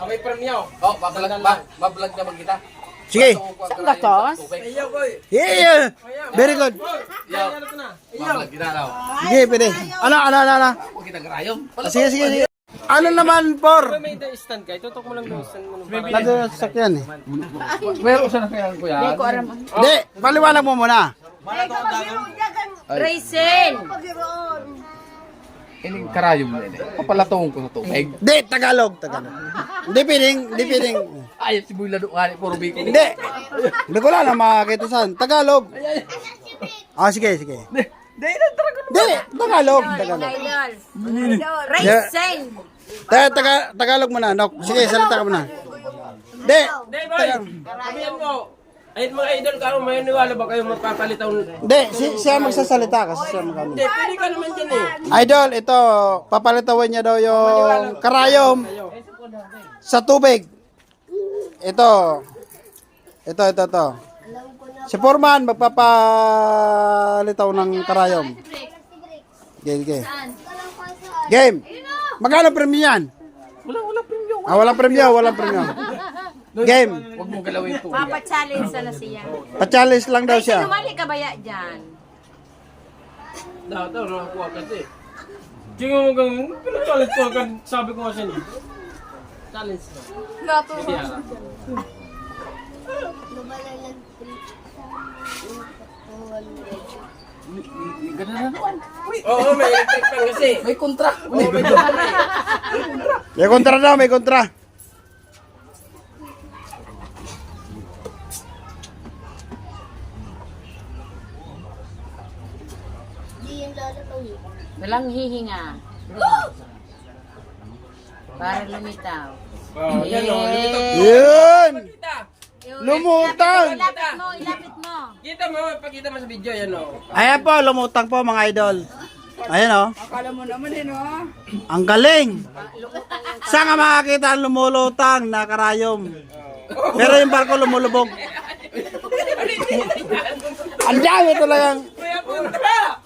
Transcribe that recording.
May premyo. Oh, babalag na mag kita. Sige. Saan gatos? Yeah. Very good. Babalag kita daw. Sige, pwede. Ano. Huwag kita garayom. Sige. Ano naman, por? May stand ka. Tutok mo lang yung stand mo. Nado sa sakyan eh. Meron sa nakiyan ko yan. Hindi ko aram. Hindi, paliwanag mo muna. Raisin! Ining karayom na ini. Papalatong ko sa tubig. Hindi, Tagalog. Hindi piling. Ay, si Boy Lado nga, puro biko. Hindi. Hindi ko lang na makakita saan. Tagalog. Sige. Hindi, talaga. Hindi, Tagalog. Raisin! Tagalog muna. No. Sige, salita ka muna. Hindi. Hindi, boy. Sabihan mo. Ayun mga idol ka, may niwala ba kayo magpapalitaw? Hindi, siya magsasalita kasi siya magkano. Hindi, pwede ka naman dyan eh. Idol, ito, papalitawan niya daw yung karayom sa tubig. Ito. Si Foreman, magpapalitaw ng karayom. Game. Magkano premium yan? Walang premium. Game. Huwag mo galawin ito. Papa-challenge na siya. Pa-challenge lang daw Ay, siya. sinumali ka ba dyan? Daw, nakakuha ka ito eh. Sige mo gang, pinag-challenge ko agad. Sabi ko kasi niya. Challenge na. Gato. Hindi alam. Ganun na naman. Oo, may electric fan kasi. May kontra. May kontra. Walang hihinga. Para lumitaw. Oo, yan o. Yun! Lumutang! Ilapit mo. Kita mo, pagkita mo sa video, yan o. Ayan po, lumutang po mga idol. Ayan o. Akala mo naman no? Ang galing! Saan ka makakita ang lumulutang na karayom? Pero yung barko lumulubog. Ang dami talagang... Kuya punta!